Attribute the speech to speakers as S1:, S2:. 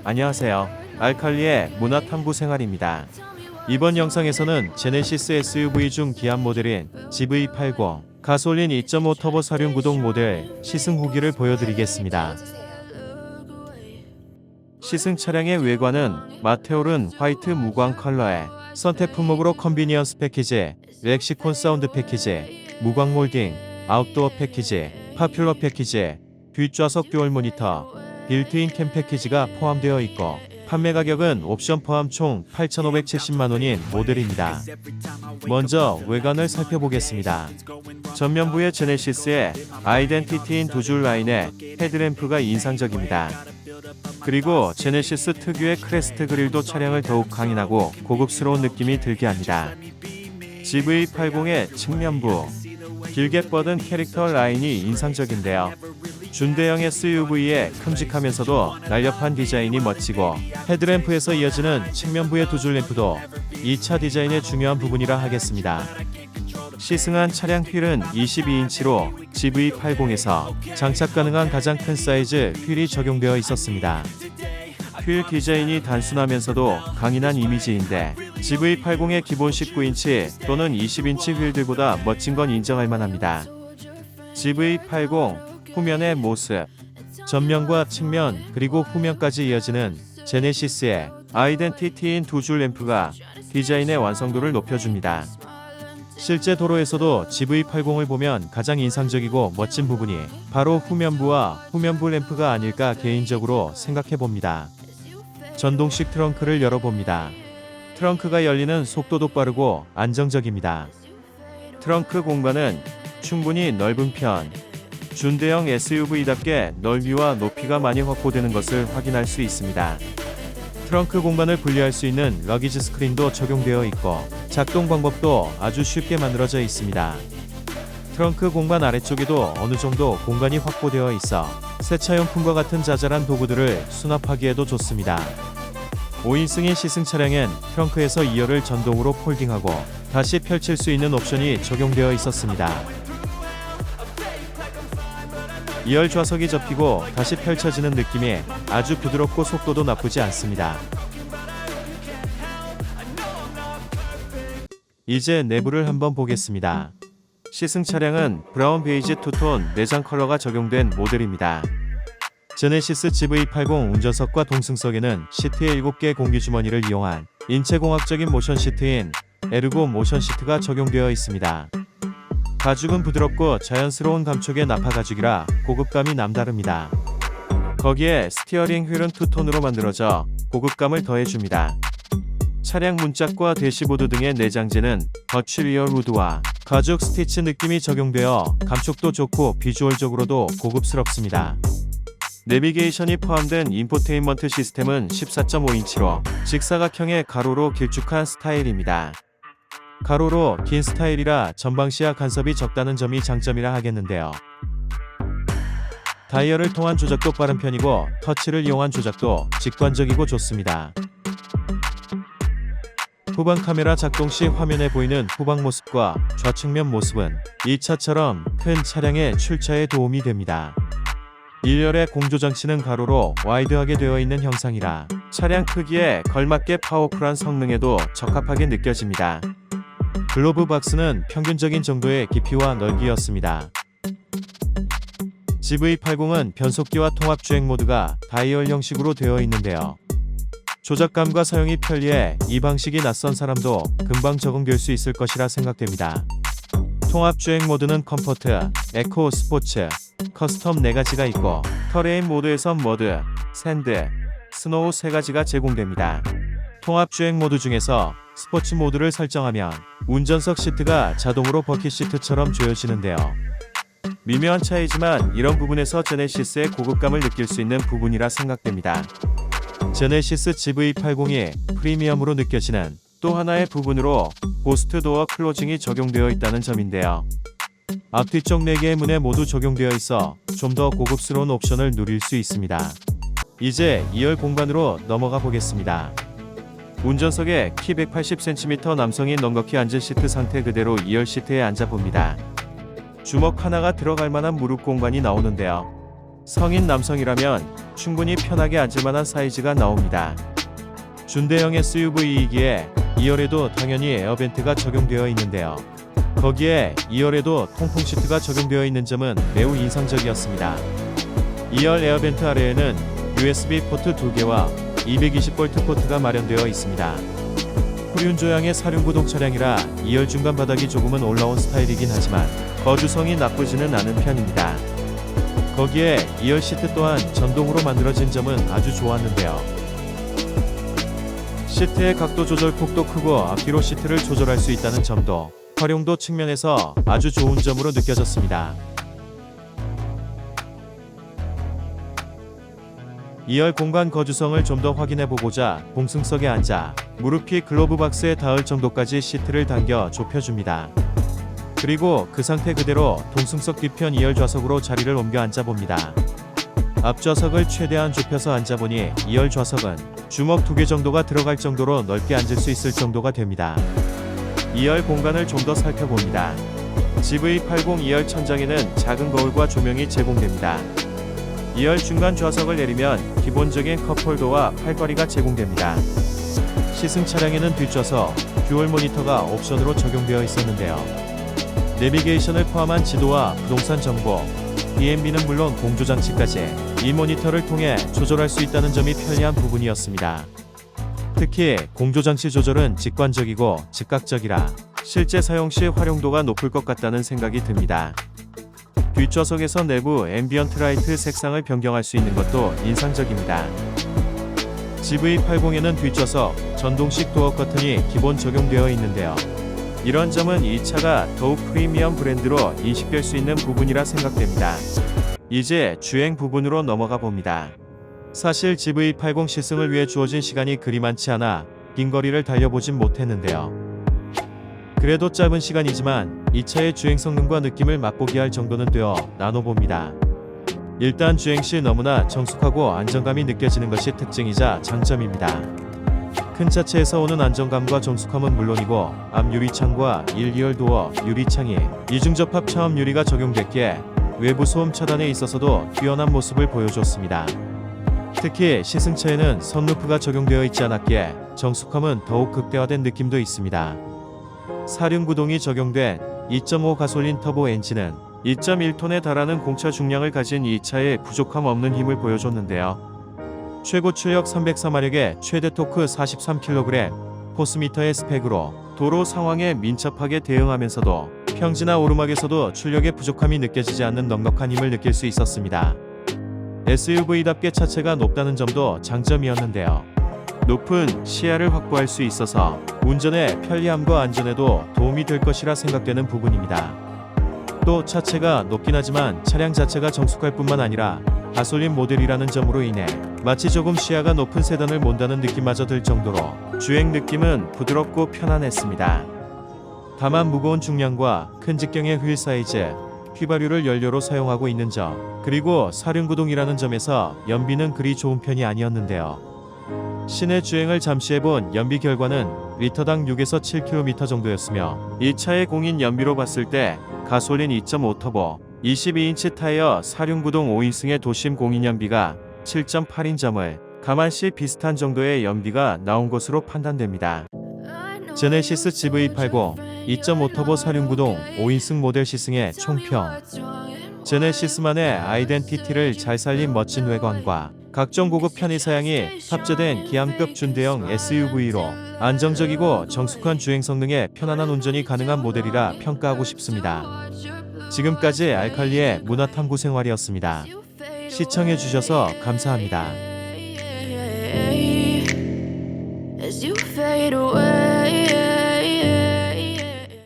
S1: 안녕하세요. 알칼리의 문화탐구 생활입니다. 이번 영상에서는 제네시스 SUV 중 기안 모델인 GV80 가솔린 2.5 터보 사륜 구동 모델 시승 후기를 보여드리겠습니다. 시승 차량의 외관은 마테올은 화이트 무광 컬러에 선택 품목으로 컨비니언스 패키지, 렉시콘 사운드 패키지, 무광 몰딩, 아웃도어 패키지, 파퓰러 패키지, 뒷좌석 듀얼 모니터, 빌트인 캠 패키지가 포함되어 있고 판매 가격은 옵션 포함 총 8,570만원인 모델입니다. 먼저 외관을 살펴보겠습니다. 전면부의 제네시스의 아이덴티티인 두 줄 라인의 헤드램프가 인상적입니다. 그리고 제네시스 특유의 크레스트 그릴도 차량을 더욱 강인하고 고급스러운 느낌이 들게 합니다. GV80의 측면부 길게 뻗은 캐릭터 라인이 인상적인데요. 준대형 SUV의 큼직하면서도 날렵한 디자인이 멋지고 헤드램프에서 이어지는 측면부의 두 줄 램프도 이 차 디자인의 중요한 부분이라 하겠습니다. 시승한 차량 휠은 22인치로 GV80에서 장착 가능한 가장 큰 사이즈 휠이 적용되어 있었습니다. 휠 디자인이 단순하면서도 강인한 이미지인데 GV80의 기본 19인치 또는 20인치 휠들보다 멋진 건 인정할 만합니다. GV80 후면의 모습, 전면과 측면 그리고 후면까지 이어지는 제네시스의 아이덴티티인 두 줄 램프가 디자인의 완성도를 높여줍니다. 실제 도로에서도 GV80을 보면 가장 인상적이고 멋진 부분이 바로 후면부와 후면부 램프가 아닐까 개인적으로 생각해봅니다. 전동식 트렁크를 열어봅니다. 트렁크가 열리는 속도도 빠르고 안정적입니다. 트렁크 공간은 충분히 넓은 편. 준대형 SUV답게 넓이와 높이가 많이 확보되는 것을 확인할 수 있습니다. 트렁크 공간을 분리할 수 있는 러기지 스크린도 적용되어 있고 작동 방법도 아주 쉽게 만들어져 있습니다. 트렁크 공간 아래쪽에도 어느 정도 공간이 확보되어 있어 세차용품과 같은 자잘한 도구들을 수납하기에도 좋습니다. 5인승인 시승 차량엔 트렁크에서 2열을 전동으로 폴딩하고 다시 펼칠 수 있는 옵션이 적용되어 있었습니다. 2열 좌석이 접히고 다시 펼쳐지는 느낌이 아주 부드럽고 속도도 나쁘지 않습니다. 이제 내부를 한번 보겠습니다. 시승 차량은 브라운 베이지 투톤 내장 컬러가 적용된 모델입니다. 제네시스 GV80 운전석과 동승석에는 시트에 7개 공기주머니를 이용한 인체공학적인 모션 시트인 에르고 모션 시트가 적용되어 있습니다. 가죽은 부드럽고 자연스러운 감촉의 나파 가죽이라 고급감이 남다릅니다. 거기에 스티어링 휠은 투톤으로 만들어져 고급감을 더해줍니다. 차량 문짝과 대시보드 등의 내장재는 거치 리얼 우드와 가죽 스티치 느낌이 적용되어 감촉도 좋고 비주얼적으로도 고급스럽습니다. 내비게이션이 포함된 인포테인먼트 시스템은 14.5인치로 직사각형의 가로로 길쭉한 스타일입니다. 가로로 긴 스타일이라 전방시야 간섭이 적다는 점이 장점이라 하겠는데요. 다이얼을 통한 조작도 빠른 편이고 터치를 이용한 조작도 직관적이고 좋습니다. 후방 카메라 작동 시 화면에 보이는 후방 모습과 좌측면 모습은 이 차처럼 큰 차량의 출차에 도움이 됩니다. 1열의 공조장치는 가로로 와이드하게 되어 있는 형상이라 차량 크기에 걸맞게 파워풀한 성능에도 적합하게 느껴집니다. 글로브 박스는 평균적인 정도의 깊이와 넓이였습니다. GV80은 변속기와 통합주행 모드가 다이얼 형식으로 되어 있는데요. 조작감과 사용이 편리해 이 방식이 낯선 사람도 금방 적응될 수 있을 것이라 생각됩니다. 통합주행 모드는 컴포트, 에코, 스포츠, 커스텀 4가지가 있고 터레인 모드에선 머드, 샌드, 스노우 3가지가 제공됩니다. 통합주행 모드 중에서 스포츠 모드를 설정하면 운전석 시트가 자동으로 버킷 시트처럼 조여지는데요. 미묘한 차이지만 이런 부분에서 제네시스의 고급감을 느낄 수 있는 부분이라 생각됩니다. 제네시스 GV80이 프리미엄으로 느껴지는 또 하나의 부분으로 고스트 도어 클로징이 적용되어 있다는 점인데요. 앞뒤쪽 4개의 문에 모두 적용되어 있어 좀 더 고급스러운 옵션을 누릴 수 있습니다. 이제 2열 공간으로 넘어가 보겠습니다. 운전석에 키 180cm 남성이 넉넉히 앉은 시트 상태 그대로 2열 시트에 앉아봅니다. 주먹 하나가 들어갈 만한 무릎 공간이 나오는데요. 성인 남성이라면 충분히 편하게 앉을 만한 사이즈가 나옵니다. 준대형 SUV이기에 2열에도 당연히 에어벤트가 적용되어 있는데요. 거기에 2열에도 통풍 시트가 적용되어 있는 점은 매우 인상적이었습니다. 2열 에어벤트 아래에는 USB 포트 2개와 220V 포트가 마련되어 있습니다. 후륜조향의 사륜구동 차량이라 2열 중간 바닥이 조금은 올라온 스타일이긴 하지만 거주성이 나쁘지는 않은 편입니다. 거기에 2열 시트 또한 전동으로 만들어진 점은 아주 좋았는데요. 시트의 각도 조절 폭도 크고 앞뒤로 시트를 조절할 수 있다는 점도 활용도 측면에서 아주 좋은 점으로 느껴졌습니다. 2열 공간 거주성을 좀 더 확인해보고자 공승석에 앉아 무릎이 글로브 박스에 닿을 정도까지 시트를 당겨 좁혀줍니다. 그리고 그 상태 그대로 동승석 뒤편 2열 좌석으로 자리를 옮겨 앉아봅니다. 앞좌석을 최대한 좁혀서 앉아보니 2열 좌석은 주먹 2개 정도가 들어갈 정도로 넓게 앉을 수 있을 정도가 됩니다. 2열 공간을 좀 더 살펴봅니다. GV80 2열 천장에는 작은 거울과 조명이 제공됩니다. 2열 중간 좌석을 내리면 기본적인 컵홀더와 팔걸이가 제공됩니다. 시승 차량에는 뒷좌석, 듀얼 모니터가 옵션으로 적용되어 있었는데요. 내비게이션을 포함한 지도와 부동산 정보, DMB는 물론 공조장치까지 이 모니터를 통해 조절할 수 있다는 점이 편리한 부분이었습니다. 특히 공조장치 조절은 직관적이고 즉각적이라 실제 사용 시 활용도가 높을 것 같다는 생각이 듭니다. 뒷좌석에서 내부 앰비언트 라이트 색상을 변경할 수 있는 것도 인상적입니다. GV80에는 뒷좌석 전동식 도어 커튼이 기본 적용되어 있는데요. 이런 점은 이 차가 더욱 프리미엄 브랜드로 인식될 수 있는 부분이라 생각됩니다. 이제 주행 부분으로 넘어가 봅니다. 사실 GV80 시승을 위해 주어진 시간이 그리 많지 않아 긴 거리를 달려보진 못했는데요. 그래도 짧은 시간이지만 이 차의 주행 성능과 느낌을 맛보게 할 정도는 되어 나눠봅니다. 일단 주행 시 너무나 정숙하고 안정감이 느껴지는 것이 특징이자 장점입니다. 큰 차체에서 오는 안정감과 정숙함은 물론이고 앞 유리창과 1, 2열 도어 유리창이 이중접합 차음 유리가 적용됐기에 외부 소음 차단에 있어서도 뛰어난 모습을 보여줬습니다. 특히 시승차에는 선루프가 적용되어 있지 않았기에 정숙함은 더욱 극대화된 느낌도 있습니다. 사륜구동이 적용된 2.5 가솔린 터보 엔진은 2.1톤에 달하는 공차 중량을 가진 이 차에 부족함 없는 힘을 보여줬는데요. 최고 출력 304마력에 최대 토크 43kg, 포스미터의 스펙으로 도로 상황에 민첩하게 대응하면서도 평지나 오르막에서도 출력의 부족함이 느껴지지 않는 넉넉한 힘을 느낄 수 있었습니다. SUV답게 차체가 높다는 점도 장점이었는데요. 높은 시야를 확보할 수 있어서 운전의 편리함과 안전에도 도움이 될 것이라 생각되는 부분입니다. 또 차체가 높긴 하지만 차량 자체가 정숙할 뿐만 아니라 가솔린 모델이라는 점으로 인해 마치 조금 시야가 높은 세단을 몬다는 느낌마저 들 정도로 주행 느낌은 부드럽고 편안했습니다. 다만 무거운 중량과 큰 직경의 휠 사이즈, 휘발유를 연료로 사용하고 있는 점, 그리고 사륜구동이라는 점에서 연비는 그리 좋은 편이 아니었는데요. 시내 주행을 잠시 해본 연비 결과는 리터당 6에서 7km 정도였으며 이 차의 공인 연비로 봤을 때 가솔린 2.5 터보 22인치 타이어 사륜구동 5인승의 도심 공인 연비가 7.8인 점을 감안시 비슷한 정도의 연비가 나온 것으로 판단됩니다. 제네시스 GV80 2.5 터보 사륜구동 5인승 모델 시승의 총평. 제네시스만의 아이덴티티를 잘 살린 멋진 외관과 각종 고급 편의 사양이 탑재된 기암급 준대형 SUV로 안정적이고 정숙한 주행 성능에 편안한 운전이 가능한 모델이라 평가하고 싶습니다. 지금까지 알칼리의 문화탐구 생활이었습니다. 시청해주셔서 감사합니다.
S2: As you fade away